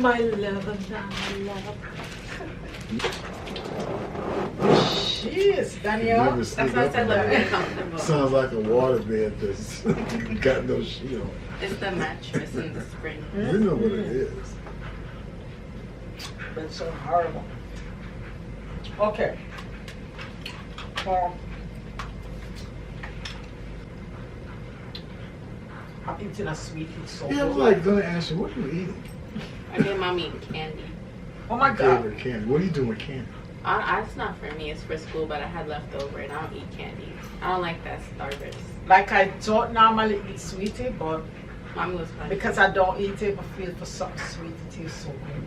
my love, my love. Jeez, Danielle. That's why I said look uncomfortable. Sounds like a waterbed that's got no sheet on. It's the mattress in the spring. You know what it is. It's so horrible. Okay. Well, I'm eating a sweet so Yeah, I was like gonna ask you, what are you eating? I gave mommy candy. Oh my God. Favorite candy. What are you doing with candy? It's not for me, it's for school, but I had leftover and I don't eat candy. I don't like that Starburst. Like I don't normally eat sweetie, but Mommy was fine. because I don't eat it, I feel for something sweet, it tastes so good.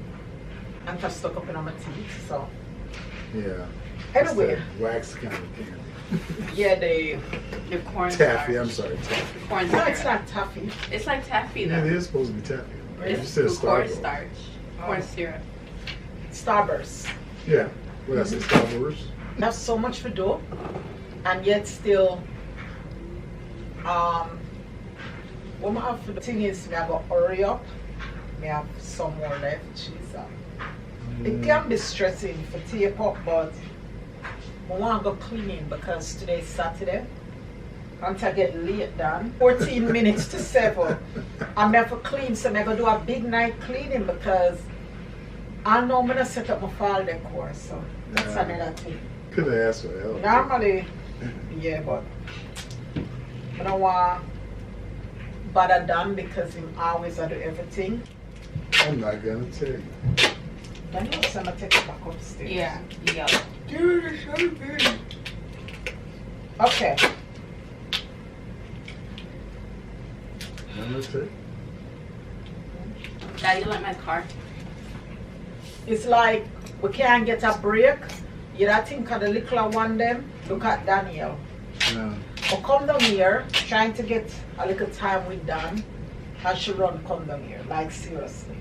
And it's stuck up in my teeth, so. Yeah. Anyway. It's that wax kind of candy. Yeah, the corn Taffy, starch. I'm sorry, taffy. Corn No, it's syrup. not taffy. It's like taffy though. Yeah, it is supposed to be taffy. You It's said corn Starburst. starch. Corn syrup. Starburst. Yeah. What I said, Starburst. I have so much to do, and yet still, what I have to do, the thing is, I got to hurry up. I have some more left. Jeez, it can be stressing for tape up, but I want to go cleaning because today's Saturday. Until I get late done. 14 minutes to 7. I'm there for clean, so I'm going to do a big night cleaning because I know I'm going to set up my fall decor, so that's another thing. Could have asked for help. Normally, yeah, but I don't want bother done because him always do everything. I'm not gonna tell you. Then you send me take it back upstairs. Yeah. Dude, it's so good. Okay. I'm gonna tell you. Daddy, you like my car? It's like we can't get a break. You don't think of the little one them? Look at Danielle. No. Or come down here, trying to get a little time with Dan, and she run come down here. Like seriously.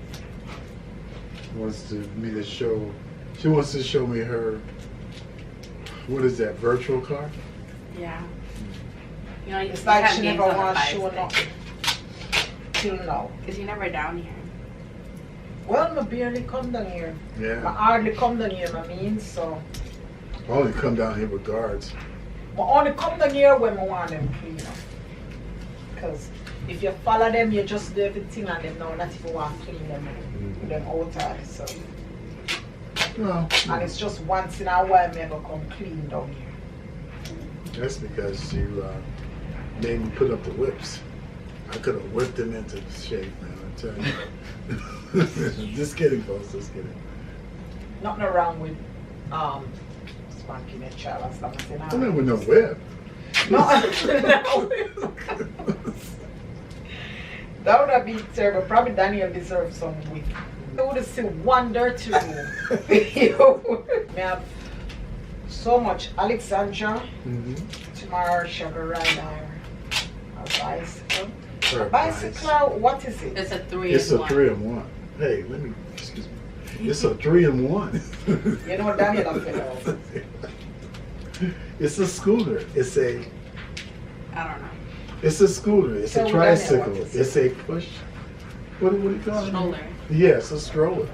Wants me to show. She wants to show me her. What is that? Virtual car? Yeah. You know, It's like have she games never on the wants to Fire show Stick. nothing. Till now. Because you're never down here. Well, I barely come down here. I Yeah. hardly come down here, I mean, so. I only come down here with guards. I only come down here when I want them clean up. Because if you follow them, you just do everything and them know not if you want to clean them, with them outside. So. No. And it's just once in a while, me ever come clean down here. That's because you made me put up the whips. I could have whipped them into shape, man. I tell you. Just kidding, folks. Just kidding. Nothing wrong with spanking a child as long as they're not. I mean, with no whip. No, that would have been terrible. Probably Daniel deserves some whip. I would have seen one dirty room. We have so much. Alexandra, tomorrow she'll go ride our bicycle. Her Bicycle, what is it? It's a 3-in-1. It's a 3-in-1. Hey, let me, excuse me. It's a 3-in-1. You know Daniel will fit out. It's a scooter. It's a. I don't know. It's a scooter. It's So a Daniel, tricycle. what is It's a push. What do you call it? Stroller. Yes, a stroller.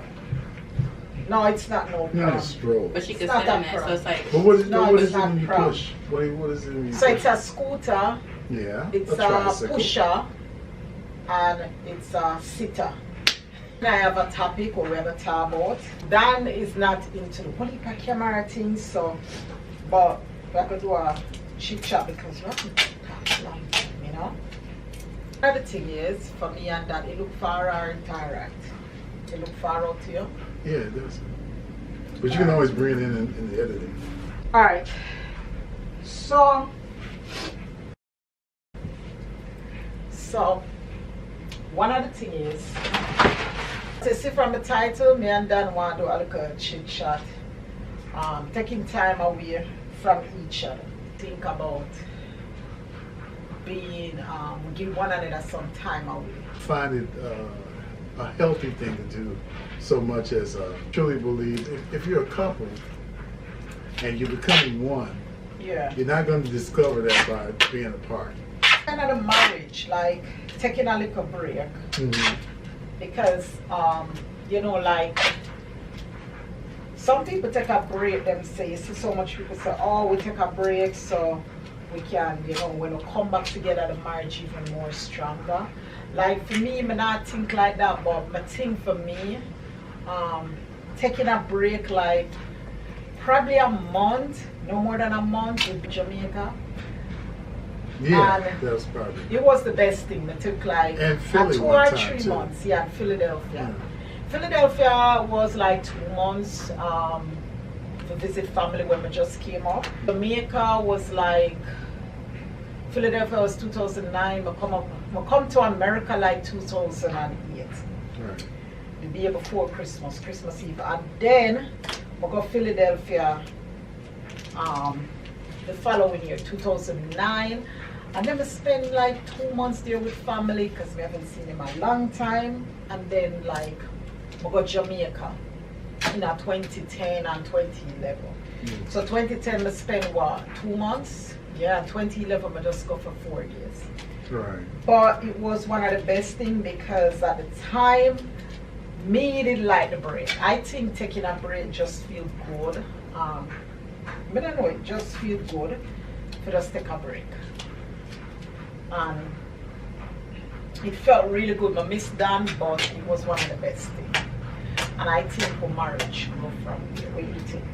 No, it's not no Not prom. a stroller. But she can It's sit not in that it, so it's like. But what is, No, what it's is it not when you prom. push? What is it when you So push? it's a scooter, Yeah. it's a tricycle. pusher, and it's a sitter. I have a topic or we have a talk about. Dan is not into the polypack camera thing, so but we could do a chit chat because we have to talk long time, you know. Another thing is for me and Dan, it look far or interact. It look far out to you. Yeah, it does. But you can always bring it in the editing. Alright. So one of the things is to see from the title, me and Dan want to do a little chit chat. Taking time away from each other. Think about being give one another some time away. Find it a healthy thing to do, so much as truly believe if you're a couple and you're becoming one, Yeah. you're not going to discover that by being apart. Another marriage, like taking a little break. Because you know, like some people take a break, them say, you see so much people say, oh, we take a break so we can, you know, when we come back together, the marriage even more stronger. Like for me, I not think like that, but I think for me, taking a break like probably a month, no more than a month with Jamaica. Yeah, And that was probably. it was the best thing. It took like And Philly 2 one or time, 3 too. months. Yeah, Philadelphia. Yeah. Philadelphia was like 2 months to visit family when we just came up. Jamaica was like, Philadelphia was 2009. We come to America like 2008. Right. The year before Christmas Eve. And then we go Philadelphia the following year, 2009. And then we spent like 2 months there with family because we haven't seen him a long time. And then like we got Jamaica in 2010 and 2011. So 2010 we spent what, 2 months? Yeah, 2011 we just go for 4 years. Right. But it was one of the best things because at the time, me didn't like the break. I think taking a break just feels good. I don't know, it just feels good to just take a break. And it felt really good. I missed Dan, but it was one of the best things. And I think for marriage go from there. What do you think?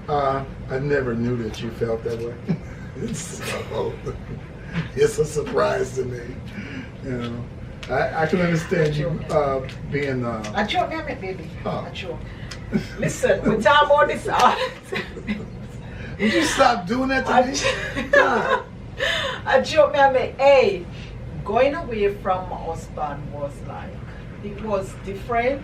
I never knew that you felt that way. So, it's a surprise to me. You know, I can understand you being. A joke, damn it, baby. Oh. A joke. Listen, we talk about this all the time. Would you stop doing that to me? God. A joke, me, hey, going away from my husband was like, it was different.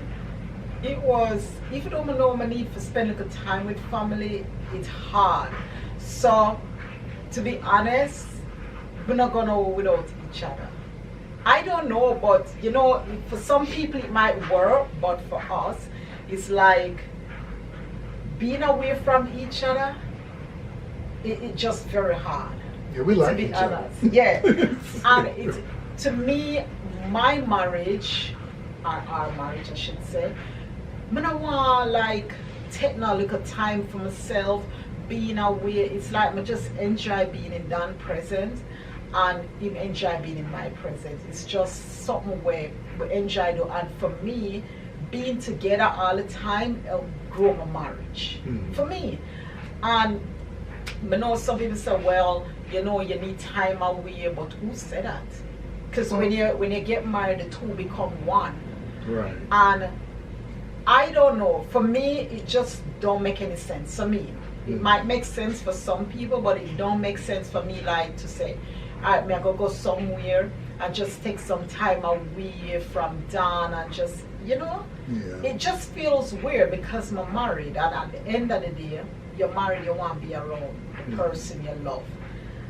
It was, even though I know I need to spend a little time with family, it's hard. So, to be honest, we're not gonna go without each other. I don't know, but you know, for some people it might work, but for us, it's like being away from each other, it's just very hard. Yeah, we like to be each other. honest. Yeah. And it, to me, my marriage, our marriage I should say, I don't want like taking a little time for myself, being away. It's like I just enjoy being in Dan's presence and him enjoy being in my presence. It's just something where we enjoy doing. And for me, being together all the time grow my marriage. For me. And I know some people say, well, you know, you need time away, but who said that? Because when you get married, the two become one. Right. And I don't know. For me, it just don't make any sense. For me, it might make sense for some people, but it don't make sense for me. Like to say, all right, I'm gonna go somewhere and just take some time away from Dan and just, you know, it just feels weird because I'm married, and at the end of the day, you're married, you want to be around the person you love.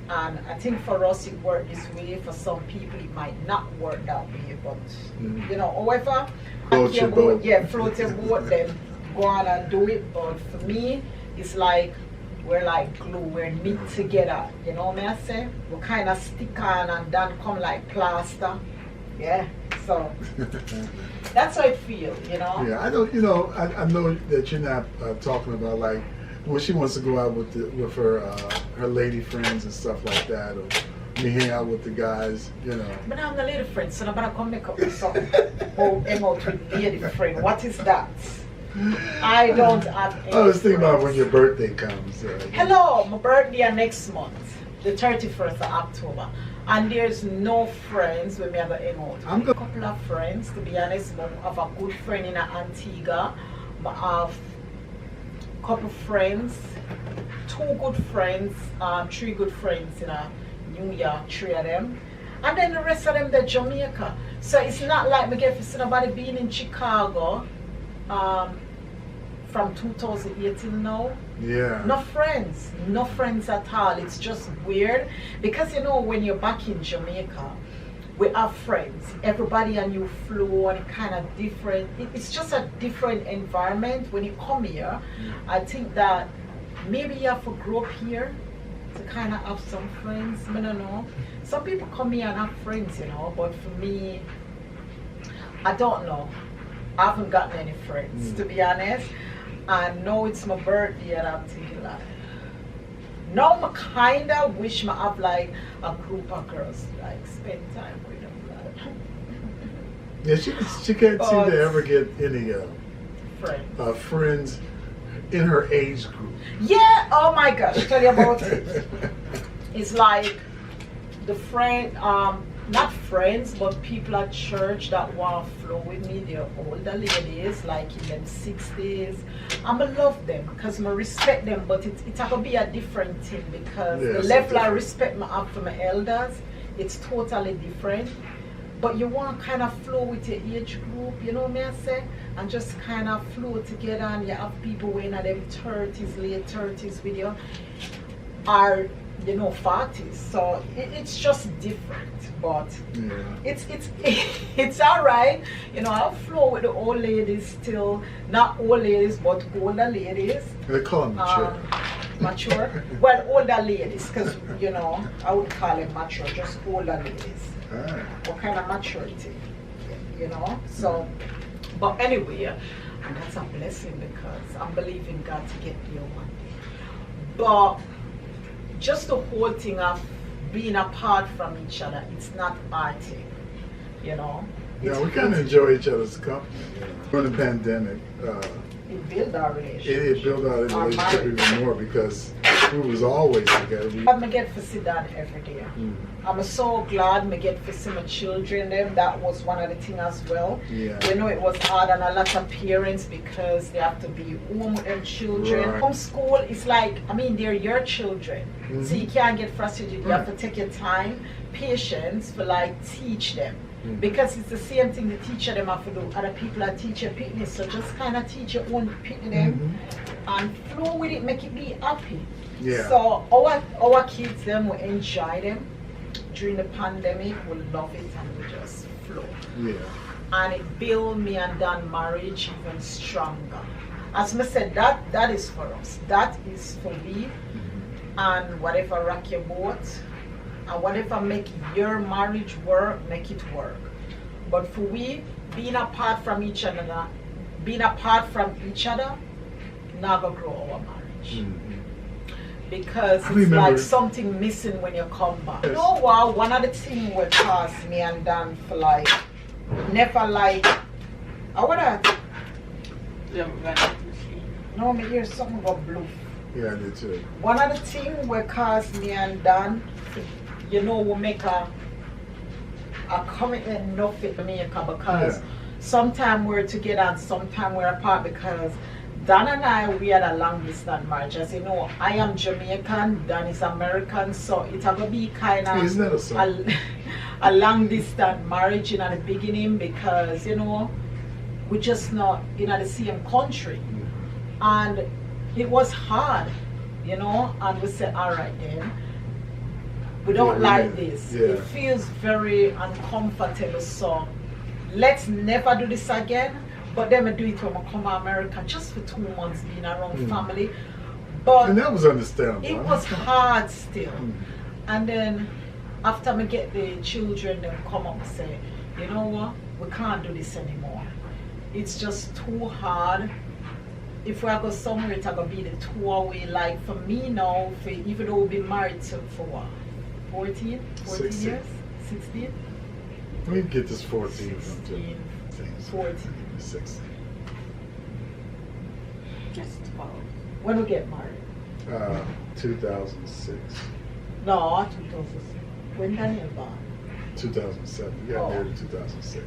And I think for us it worked this way. For some people it might not work that way, but you know, however, Float your boat. Yeah, float your boat, then go on and do it. But for me, it's like we're like glue, we're knit together. You know what I say? We kind of stick on and then come like plaster. Yeah, so that's how I feel, you know. Yeah, I don't. You know, I know that you're not talking about like when she wants to go out with her lady friends and stuff like that, or me hang out with the guys. You know. But I'm the lady friend, so nobody come make up with something. Oh, hang out with lady friend. What is that? I don't have any I was thinking about friends. when your birthday comes. Hello, my birthday is next month, the 31st of October. And there's no friends when we have a hang out. I'm A couple of friends, to be honest. I have a good friend in Antigua. I have a couple friends, 2 good friends, 3 good friends in New York, 3 of them. And then the rest of them, they're Jamaica. So it's not like me get to see nobody being in Chicago from 2018 now. Yeah. No friends at all. It's just weird because you know when you're back in Jamaica, we have friends. Everybody on your flow and kind of different. It's just a different environment when you come here. I think that maybe you have to grow up here to kind of have some friends. I don't know. Some people come here and have friends, you know, but for me, I don't know. I haven't gotten any friends, to be honest. And now it's my birthday and I'm thinking like, now I kind of wish I have like a group of girls like spend time with them. Like. Yeah, she can't seem to ever get any friends in her age group. Yeah, oh my gosh, tell you about it. It's like the friend, not friends, but people at church that want to flow with me. They're older ladies, like in them 60s. I'm going to love them because I respect them, but it's going to be a different thing because the level I respect I have for my elders, it's totally different. But you want to kind of flow with your age group, you know what I say? And just kind of flow together, and you have people when at them 30s, late 30s with you, are, you know, 40s. So it's just different, but it's all right. You know, I'll flow with the old ladies still, not old ladies, but older ladies. They call them mature. Mature? Well, older ladies, because, you know, I would call them mature, just older ladies. What kind of maturity, you know? So, but anyway, and that's a blessing because I'm believing God to get there one day. But just the whole thing of being apart from each other, it's not our thing, you know? Yeah, we kind of enjoy each other's company. During the pandemic, it built our relationship. It built our relationship even more because we was always together. I get to sit down every day. I'm so glad I get to see my children. That was one of the things as well. Yeah. You know, it was hard on a lot of parents because they have to be home with their children. Right. Homeschool is like, I mean, they're your children. So you can't get frustrated. You have to take your time, patience for like teach them. Because it's the same thing the teacher them have to do. Other people are teach your picnic, so just kind of teach your own picnic them and flow with it, make it be happy. Yeah. So our kids them will enjoy them during the pandemic. We love it and we just flow. Yeah. And it built me and Dan marriage even stronger. As I said, that is for us. That is for me. And whatever rock your boat. And whatever make your marriage work, make it work. But for we, being apart from each other, not gonna grow our marriage. Because it's like something missing when you come back. You know what? One of the things we caused me and Dan for like, never like, what that? No, me hear something about blue. Yeah, I did too. One of the things we caused me and Dan, you know, we make a commitment enough in Jamaica because sometimes we're together and sometimes we're apart because Dan and I, we had a long distance marriage. As you know, I am Jamaican, Dan is American, so it's going to be kind of a long distance marriage in the beginning because, you know, we're just not in the same country. And it was hard, you know, and we said, all right then. We don't like this. It feels very uncomfortable. So let's never do this again. But then we do it when we come to America just for 2 months being around family. But and that was understandable. It was hard still. And then after we get the children, they come up and say, you know what? We can't do this anymore. It's just too hard. If we go somewhere, it's going to be the 2 away. Like for me now, even though we've been married for what? 14 years? 16? We get this 14. 16, 14. 16. That's 12. When we get married? 2006. No, 2006. When Daniel born? 2007. We got married in 2006.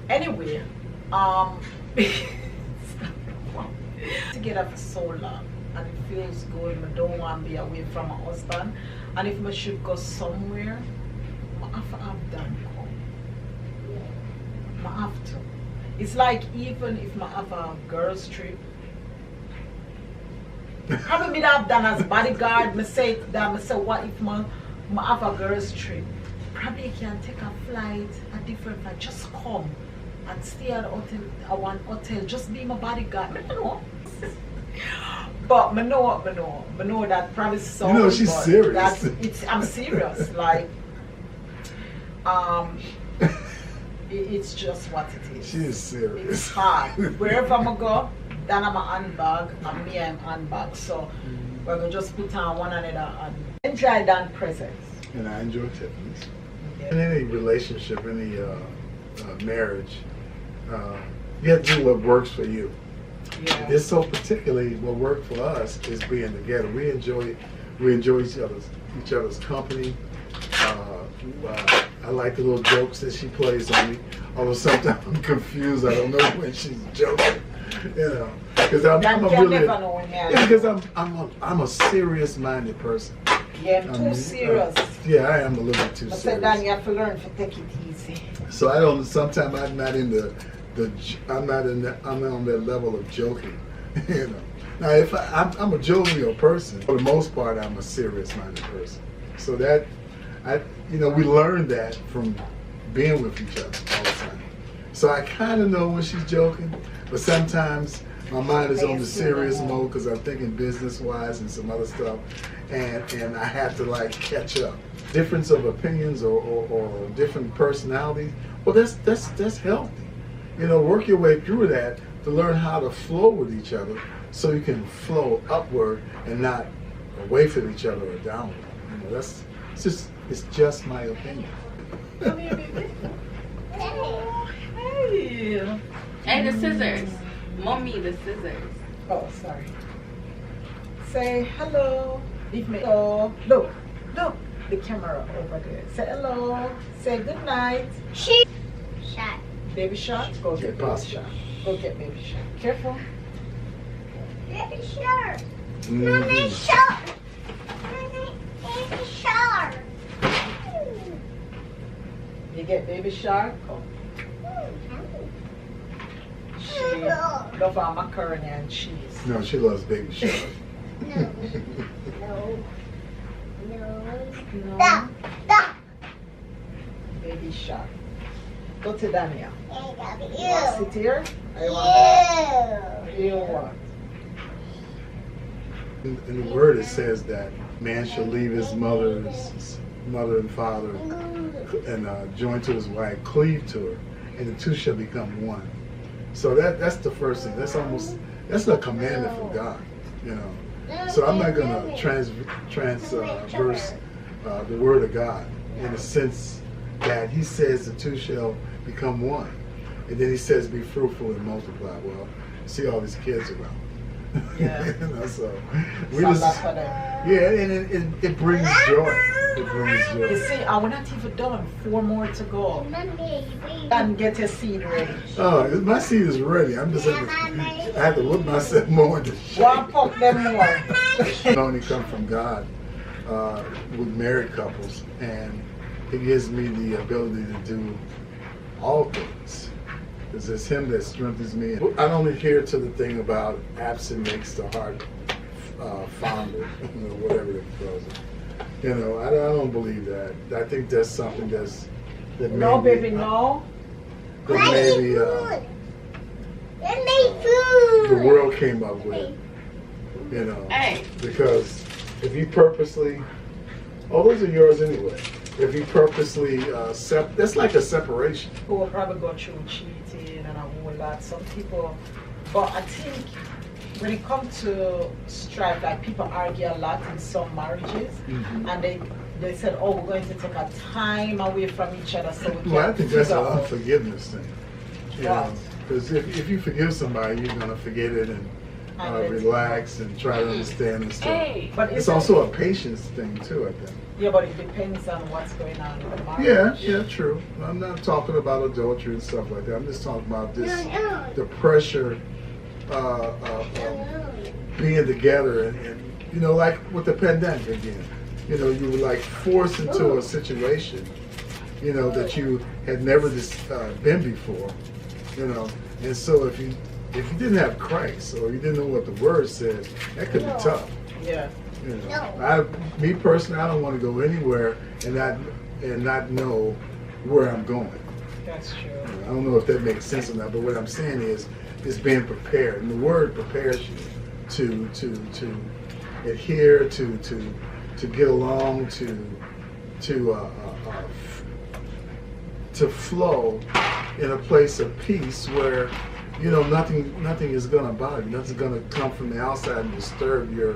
Anyway, together for so long. And it feels good. I don't want to be away from my husband. And if I should go somewhere, I have to have Dan come. I have to. It's like even if I have a girls trip, probably me have Dan as bodyguard. I say that, I say, what if I have a girls trip? Probably can take a flight, a different flight. Just come and stay at one hotel. Just be my bodyguard. I don't know. But I know that probably so. You know, she's serious. I'm serious. Like, It's just what it is. She is serious. It's hard. Wherever I go, then I'm a handbag, and me I'm handbag. So we're gonna just put on one another and enjoy that presence. And I enjoy Tiffany's. Yeah. In any relationship, any marriage, you have to do what works for you. Yeah. It's so particularly what worked for us is being together. We enjoy each other's company. I like the little jokes that she plays on me. Although sometimes I'm confused. I don't know when she's joking. You know, because I'm a really because I'm a serious-minded person. Yeah, I'm too serious. Yeah, I am a little bit too I serious. said, Dan, you have to learn to take it easy. So I don't. Sometimes I'm not in I'm not on that level of joking. You know. Now, if I'm a jovial person, for the most part, I'm a serious-minded person. So that we learned that from being with each other all the time. So I kind of know when she's joking, but sometimes my mind is on the serious mode because I'm thinking business-wise and some other stuff, and I have to like catch up. Difference of opinions or different personalities. Well, that's healthy. You know, work your way through that to learn how to flow with each other, so you can flow upward and not away from each other or downward. You know, it's just my opinion. Hey. Hey, the scissors. Mommy, the scissors. Oh, sorry. Say hello. Leave me. Oh, look. The camera over there. Say hello. Say good night. Shot. Baby shark. Go get baby shark. Go get baby shark. Careful. Baby shark. Mm-hmm. Mommy shark. Baby shark. You get baby shark. Oh. She love our macaroni and cheese. No, she loves baby shark. No. Stop. Stop. Baby shark. Go to Daniel. You want to You. sit here? I want. What do you want? In the word it says that man shall leave his mother and father and join to his wife, cleave to her, and the two shall become one. So that's the first thing. That's a commandment from God, you know. So I'm not gonna transverse the word of God in the sense that He says the two shall become one, and then He says be fruitful and multiply. Well, see all these kids around. Yeah. You know, so we So just that's for them. yeah, and it brings joy. It brings You joy. see, we're not even done. 4 more to go. And get your seed ready. Oh, my seed is ready. I have to whip myself more into shape. One pump them more. It only come from God with married couples, and He gives me the ability to do all things. Because it's Him that strengthens me. I don't adhere to the thing about absent makes the heart fonder, you know, whatever they call it. You know, I don't believe that. I think that's something that No, maybe, baby, no. that maybe the world came up with, you know. Hey. Because if you purposely, those are yours anyway. If you purposely, that's like a separation. People will probably go through cheating and a whole lot. Some people, but I think when it comes to strife, like people argue a lot in some marriages, and they said, oh, we're going to take a time away from each other so we can Well, I think that's figure an out. unforgiveness thing. You know, because if you forgive somebody, you're gonna forget it and relax and try to understand and stuff. Hey. But It's also a patience thing too, I think. Yeah, but it depends on what's going on in the marriage. Yeah, true. I'm not talking about adultery and stuff like that. I'm just talking about the pressure of being together and you know, like with the pandemic again. You know, you were like forced into a situation, you know, that you had never been before, you know. And so if you didn't have Christ or you didn't know what the Word says, that could be tough. Yeah. You know, me personally, I don't want to go anywhere and not know where I'm going. That's true. I don't know if that makes sense or not, but what I'm saying is being prepared, and the Word prepares you to adhere, to get along, to flow in a place of peace where, you know, nothing is going to bother you. Nothing's going to come from the outside and disturb your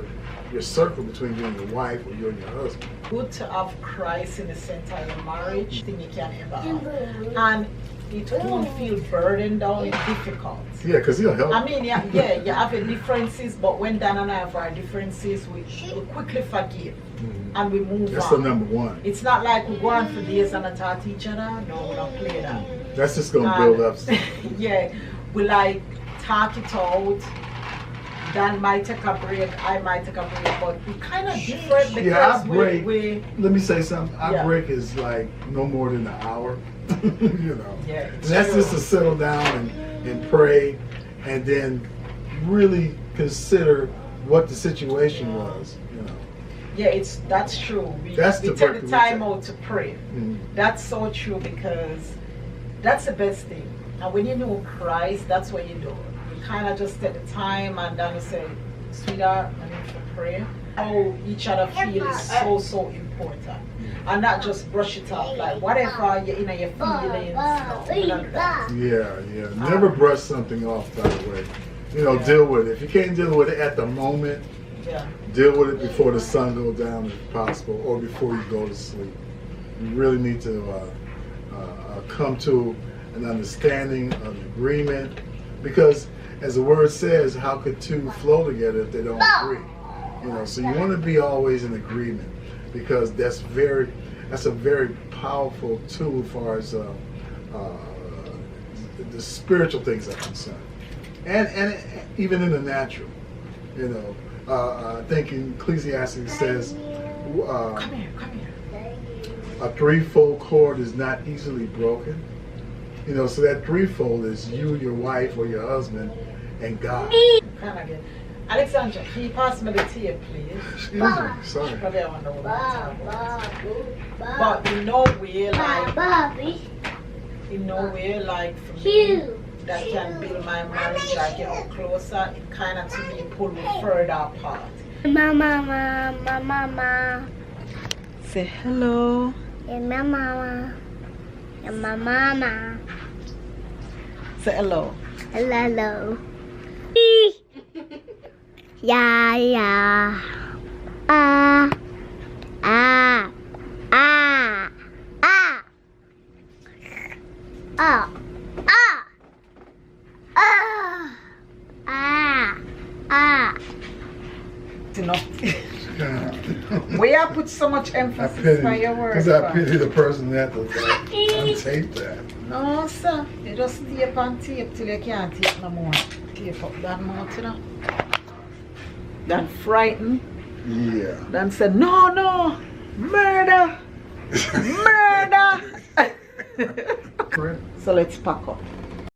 circle between you and your wife or you and your husband. Good to have Christ in the center of your marriage, thing you can ever have. And it won't feel burdened down and difficult. Yeah, because he'll help. I mean, you have your differences, but when Dan and I have our differences, we quickly forgive and we move That's on. the number one. It's not like we go on for days and not talk to each other. No, we don't play that. That's just going to build up. Yeah, we like talk it out. Dan might take a break, I might take a break, but we kind of different because Yeah, I break. we Let me say something. Our Yeah. break is like no more than an hour. You know. Yeah, And it's that's true. just to settle down and pray and then really consider what the situation was. You know. Yeah, that's true. That's we the take break the we time take. out to pray. Mhm. That's so true because that's the best thing. And when you know Christ, that's what you do. You kind of just take the time and then you say, sweetheart, I need to pray. How each other feel is so important. And not just brush it off like whatever you're in your feelings. No, we don't do that. Yeah. Never brush something off, by the way. You know, deal with it. If you can't deal with it at the moment, Yeah. deal with it before the sun goes down if possible, or before you go to sleep. You really need to come to an understanding, an agreement, because as the word says, how could two flow together if they don't agree? You know, so you want to be always in agreement, because that's a very powerful tool as far as the spiritual things are concerned, and even in the natural. You know, I think in Ecclesiastes says Come here. a threefold cord is not easily broken. You know, so that threefold is you, your wife, or your husband, and God. Kind of good. Alexandra, can you pass me the tape, please? Excuse me, sorry. Probably I wonder what I'm talking about. But in no way, like for me, that can build my marriage, like get us closer. It kind of to me pull me further apart. Mama. Say hello. And my mama. And my mama. Say hello. Hello. Yeah. Ah. Ah. Ah. Ah. Ah. Ah. Ah. Ah. Ah. It's enough. Where I put so much I emphasis pity, by your words. because I pity the person that has to untape that. No, sir. You just tape and tape till you can't tape no more. Tape up that mouth, you know. Then frightened. Yeah. Then said, no, murder. Murder. So let's pack up.